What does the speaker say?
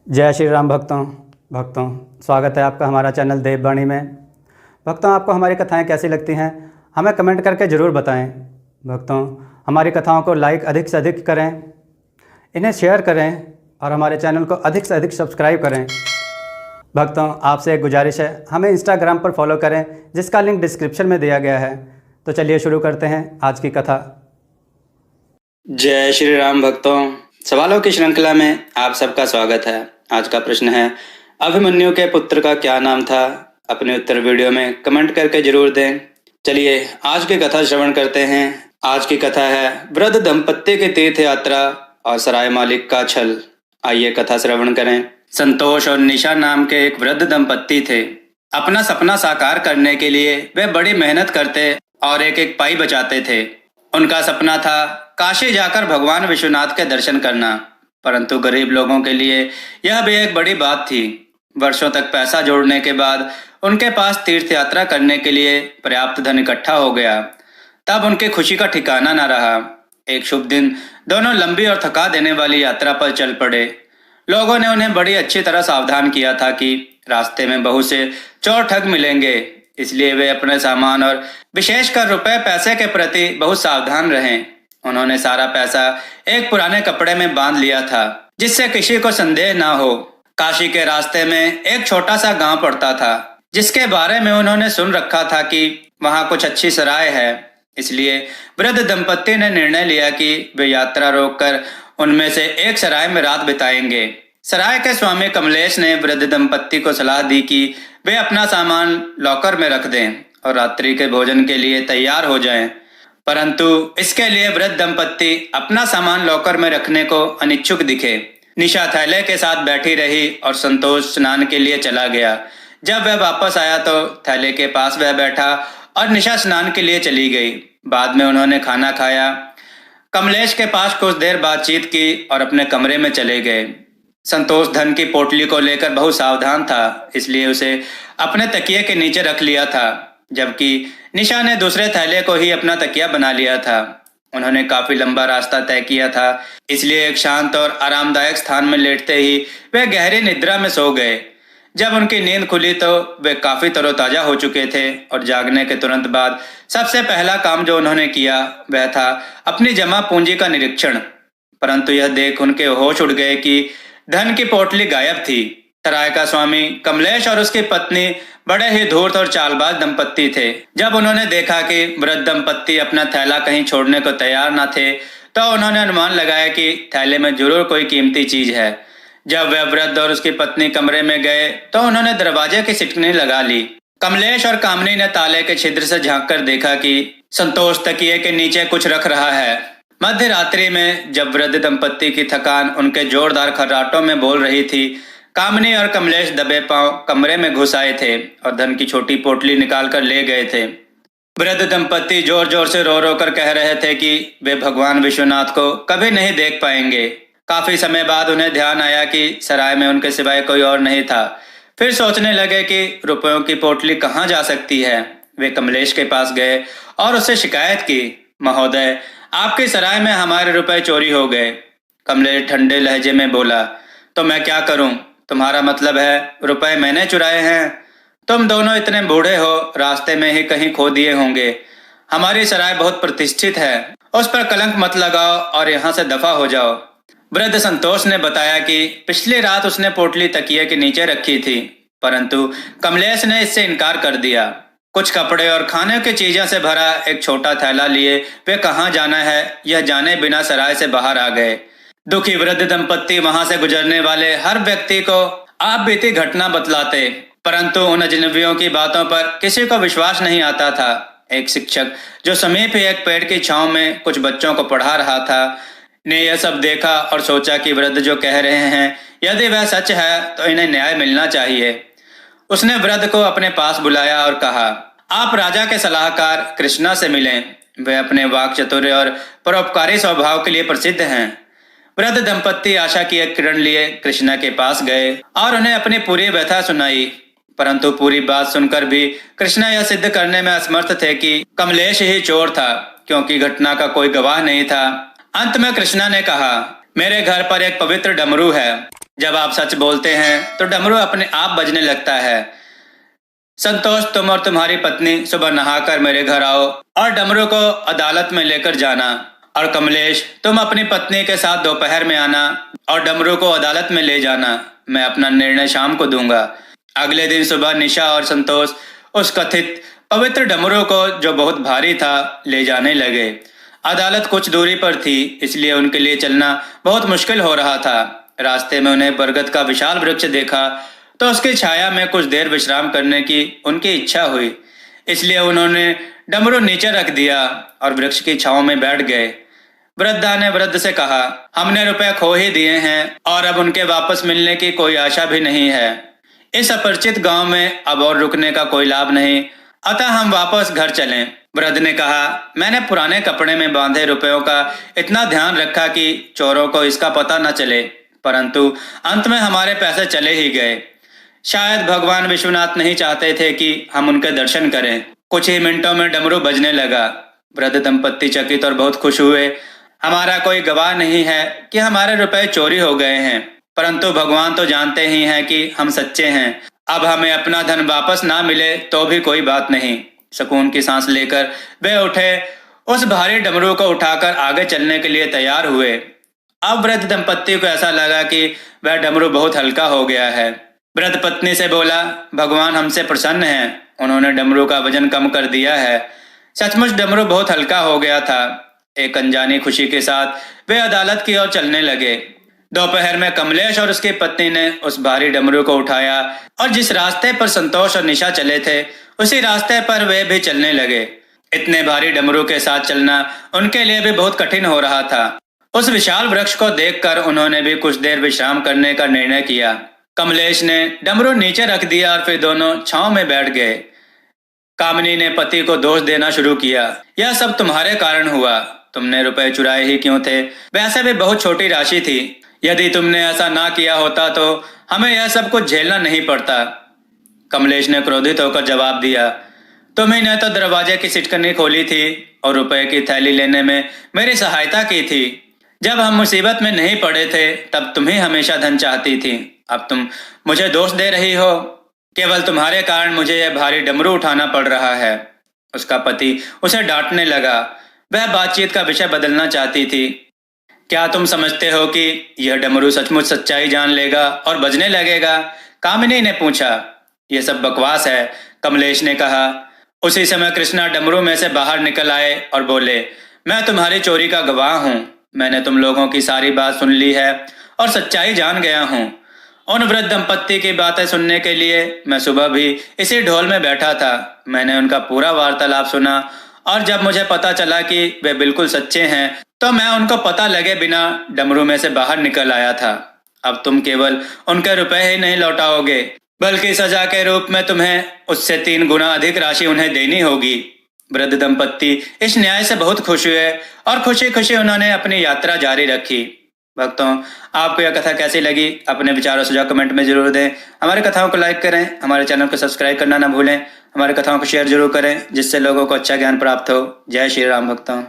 जय श्री राम भक्तों स्वागत है आपका हमारा चैनल देववाणी में। भक्तों, आपको हमारी कथाएं कैसी लगती हैं हमें कमेंट करके ज़रूर बताएं। भक्तों, हमारी कथाओं को लाइक अधिक से अधिक करें, इन्हें शेयर करें और हमारे चैनल को अधिक से अधिक सब्सक्राइब करें। भक्तों, आपसे एक गुजारिश है, हमें इंस्टाग्राम पर फॉलो करें जिसका लिंक डिस्क्रिप्शन में दिया गया है। तो चलिए शुरू करते हैं आज की कथा। जय श्री राम भक्तों, सवालों की श्रृंखला में आप सबका स्वागत है। आज का प्रश्न है, अभिमन्यु के पुत्र का क्या नाम था? अपने उत्तर वीडियो में कमेंट करके जरूर दें। चलिए आज की कथा श्रवण करते हैं। आज की कथा है वृद्ध दंपत्ति की तीर्थ यात्रा और सराय मालिक का छल। आइए कथा श्रवण करें। संतोष और निशा नाम के एक वृद्ध दंपत्ति थे। अपना सपना साकार करने के लिए वे बड़ी मेहनत करते और एक एक पाई बचाते थे। उनका सपना था काशी जाकर भगवान विश्वनाथ के दर्शन करना, परंतु गरीब लोगों के लिए यह भी एक बड़ी बात थी। वर्षों तक पैसा जोड़ने के बाद उनके पास तीर्थ यात्रा करने के लिए पर्याप्त धन इकट्ठा हो गया। तब उनकी खुशी का ठिकाना न रहा। एक शुभ दिन दोनों लंबी और थका देने वाली यात्रा पर चल पड़े। लोगों ने उन्हें बड़ी अच्छी तरह सावधान किया था कि रास्ते में बहुत से चोर ठग मिलेंगे, इसलिए वे अपने सामान और विशेषकर रुपए पैसे के प्रति बहुत सावधान रहें। उन्होंने सारा पैसा एक पुराने कपड़े में बांध लिया था जिससे किसी को संदेह ना हो। काशी के रास्ते में एक छोटा सा गांव पड़ता था जिसके बारे में उन्होंने सुन रखा था कि वहां कुछ अच्छी सराय है। इसलिए वृद्ध दंपत्ति ने निर्णय लिया कि वे यात्रा रोककर उनमें से एक सराय में रात बिताएंगे। सराय के स्वामी कमलेश ने वृद्ध दंपत्ति को सलाह दी कि वे अपना सामान लॉकर में रख दें और रात्रि के भोजन के लिए तैयार हो जाएं। परंतु इसके लिए वृद्ध दंपत्ति अपना सामान लॉकर में रखने को अनिच्छुक दिखे। निशा थैले के साथ बैठी रही और संतोष स्नान के लिए चला गया। जब वह वापस आया तो थैले के पास वह बैठा और निशा स्नान के लिए चली गई। बाद में उन्होंने खाना खाया, कमलेश के पास कुछ देर बातचीत की और अपने कमरे में चले गए। संतोष धन की पोटली को लेकर बहुत सावधान था, इसलिए उसे अपने तकिए के नीचे रख लिया था, जबकि निशा ने दूसरे थैले को ही अपना तकिया बना लिया था। उन्होंने काफी लंबा रास्ता तय किया था, इसलिए एक शांत और आरामदायक स्थान में लेटते ही वे गहरी निद्रा में सो गए। जब उनकी नींद खुली तो वे काफी तरोताजा हो चुके थे और जागने के तुरंत बाद सबसे पहला काम जो उन्होंने किया वह था अपनी जमा पूंजी का निरीक्षण। परंतु यह देख उनके होश उड़ गए कि धन की पोटली गायब थी। सराय का स्वामी कमलेश और उसकी पत्नी बड़े ही धूर्त और चालबाज दंपत्ति थे। जब उन्होंने देखा कि वृद्ध दंपत्ति अपना थैला कहीं छोड़ने को तैयार न थे तो उन्होंने अनुमान लगाया कि थैले में जरूर कोई कीमती चीज है। जब वह वृद्ध और उसकी पत्नी कमरे में गए तो उन्होंने दरवाजे की सिटकनी लगा ली। कमलेश और कामनी ने ताले के छिद्र से झांक कर देखा कि संतोष तकिए के नीचे कुछ रख रहा है। मध्य रात्रि में जब वृद्ध दंपत्ति की थकान उनके जोरदार खर्राटों में बोल रही थी, कामनी और कमलेश दबे पांव कमरे में घुस आए थे और धन की छोटी पोटली निकाल कर ले गए थे। वृद्ध दंपत्ति जोर जोर से रो रो कर कह रहे थे कि वे भगवान विश्वनाथ को कभी नहीं देख पाएंगे। काफी समय बाद उन्हें ध्यान आया कि सराय में उनके सिवाय कोई और नहीं था। फिर सोचने लगे कि रुपयों की पोटली कहाँ जा सकती है। वे कमलेश के पास गए और उससे शिकायत की, महोदय, आपकी सराय में हमारे रुपए चोरी हो गए। कमलेश ठंडे लहजे में बोला, तो मैं क्या करूं? तुम्हारा मतलब है रुपए मैंने चुराए हैं? तुम दोनों इतने बूढ़े हो, रास्ते में ही कहीं खो दिए होंगे। हमारी सराय बहुत प्रतिष्ठित है, उस पर कलंक मत लगाओ और यहाँ से दफा हो जाओ। वृद्ध संतोष ने बताया कि पिछली रात उसने पोटली तकिए के नीचे रखी थी, परंतु कमलेश ने इससे इनकार कर दिया। कुछ कपड़े और खाने की चीजों से भरा एक छोटा थैला लिए वे कहाँ जाना है यह जाने बिना सराय से बाहर आ गए। दुखी वृद्ध दंपत्ति वहां से गुजरने वाले हर व्यक्ति को आप बीती घटना बतलाते, परंतु उन अजनबियों की बातों पर किसी को विश्वास नहीं आता था। एक शिक्षक जो समीप ही एक पेड़ की छांव में कुछ बच्चों को पढ़ा रहा था ने यह सब देखा और सोचा कि वृद्ध जो कह रहे हैं यदि वह सच है तो इन्हें न्याय मिलना चाहिए। उसने वृद्ध को अपने पास बुलाया और कहा, आप राजा के सलाहकार कृष्णा से मिलें। वे अपने वाक चातुर्य और परोपकारी स्वभाव के लिए प्रसिद्ध हैं। वृद्ध दंपत्ति आशा की एक किरण लिए कृष्णा के पास गए और उन्हें अपनी पूरी व्यथा सुनाई, परंतु पूरी बात सुनकर भी कृष्णा यह सिद्ध करने में असमर्थ थे कि कमलेश ही चोर था, क्योंकि घटना का कोई गवाह नहीं था। अंत में कृष्णा ने कहा, मेरे घर पर एक पवित्र डमरू है, जब आप सच बोलते हैं तो डमरू अपने आप बजने लगता है। संतोष, तुम और तुम्हारी पत्नी सुबह नहाकर मेरे घर आओ और डमरू को अदालत में लेकर जाना। और कमलेश, तुम अपनी पत्नी के साथ दोपहर में आना और डमरू को अदालत में ले जाना। मैं अपना निर्णय शाम को दूंगा। अगले दिन सुबह निशा और संतोष उस कथित पवित्र डमरू को, जो बहुत भारी था, ले जाने लगे। अदालत कुछ दूरी पर थी, इसलिए उनके लिए चलना बहुत मुश्किल हो रहा था। रास्ते में उन्हें बरगद का विशाल वृक्ष देखा तो उसकी छाया में कुछ देर विश्राम करने की उनकी इच्छा हुई। इसलिए उन्होंने डमरू नीचे रख दिया और वृक्ष की छांव में बैठ गए। वृद्धा ने वृद्ध से कहा, हमने रुपए खो ही दिए हैं और अब उनके वापस मिलने की कोई आशा भी नहीं है। इस अपरिचित गांव में अब और रुकने का कोई लाभ नहीं, अतः हम वापस घर चलें। वृद्ध ने कहा, मैंने पुराने कपड़े में बांधे रुपयों का इतना ध्यान रखा कि चोरों को इसका पता न चले, परंतु अंत में हमारे पैसे चले ही गए। शायद भगवान विश्वनाथ नहीं चाहते थे कि हम उनके दर्शन करें। कुछ ही मिनटों में डमरू बजने लगा। वृद्ध दंपत्ति चकित और बहुत खुश हुए। हमारा कोई गवाह नहीं है कि हमारे रुपए चोरी हो गए हैं, परंतु भगवान तो जानते ही हैं कि हम सच्चे हैं। अब हमें अपना धन वापस ना मिले तो भी कोई बात नहीं। सुकून की सांस लेकर वे उठे, उस भारी डमरू को उठाकर आगे चलने के लिए तैयार हुए। अब वृद्ध दंपत्ति को ऐसा लगा कि वह डमरू बहुत हल्का हो गया है। वृद्ध पत्नी से बोला, भगवान हमसे प्रसन्न हैं, उन्होंने डमरू का वजन कम कर दिया है। सचमुच डमरू बहुत हल्का हो गया था। एक अनजानी खुशी के साथ वे अदालत की ओर चलने लगे। दोपहर में कमलेश और उसकी पत्नी ने उस भारी डमरू को उठाया और जिस रास्ते पर संतोष और निशा चले थे उसी रास्ते पर वे भी चलने लगे। इतने भारी डमरू के साथ चलना उनके लिए भी बहुत कठिन हो रहा था। उस विशाल वृक्ष को देखकर उन्होंने भी कुछ देर विश्राम करने का निर्णय किया। कमलेश ने डमरू नीचे रख दिया और फिर दोनों छांव में बैठ गए। कामिनी ने पति को दोष देना शुरू किया, यह सब तुम्हारे कारण हुआ, तुमने रुपए चुराए ही क्यों थे? वैसे भी बहुत छोटी राशि थी, यदि तुमने ऐसा ना किया होता तो हमें यह सब कुछ झेलना नहीं पड़ता। कमलेश ने क्रोधित होकर जवाब दिया, तुम्ही ने तो दरवाजे की सिटकनी खोली थी और रुपए की थैली लेने में मेरी सहायता की थी। जब हम मुसीबत में नहीं पड़े थे तब तुम ही हमेशा धन चाहती थी। अब तुम मुझे दोष दे रही हो। केवल तुम्हारे कारण मुझे यह भारी डमरू उठाना पड़ रहा है। उसका पति उसे डांटने लगा। वह बातचीत का विषय बदलना चाहती थी। क्या तुम समझते हो कि यह डमरू सचमुच सच्चाई जान लेगा और बजने लगेगा? कामिनी ने पूछा। यह सब बकवास है, कमलेश ने कहा। उसी समय कृष्णा डमरू में से बाहर निकल आए और बोले, मैं तुम्हारी चोरी का गवाह हूँ। मैंने तुम लोगों की सारी बात सुन ली है और सच्चाई जान गया हूँ। उन वृद्ध दंपत्ति की बातें सुनने के लिए मैं सुबह भी इसी ढोल में बैठा था। मैंने उनका पूरा वार्तालाप सुना और जब मुझे पता चला कि वे बिल्कुल सच्चे हैं तो मैं उनको पता लगे बिना डमरू में से बाहर निकल आया था। अब तुम केवल उनके रुपए ही नहीं लौटाओगे, बल्कि सजा के रूप में तुम्हें उससे 3 गुना अधिक राशि उन्हें देनी होगी। वृद्ध दंपत्ति इस न्याय से बहुत खुश हुए और खुशी खुशी उन्होंने अपनी यात्रा जारी रखी। भक्तों, आपको यह कथा कैसी लगी? अपने विचार और सुझाव कमेंट में जरूर दें। हमारी कथाओं को लाइक करें, हमारे चैनल को सब्सक्राइब करना ना भूलें। हमारी कथाओं को शेयर जरूर करें जिससे लोगों को अच्छा ज्ञान प्राप्त हो। जय श्री राम भक्तों।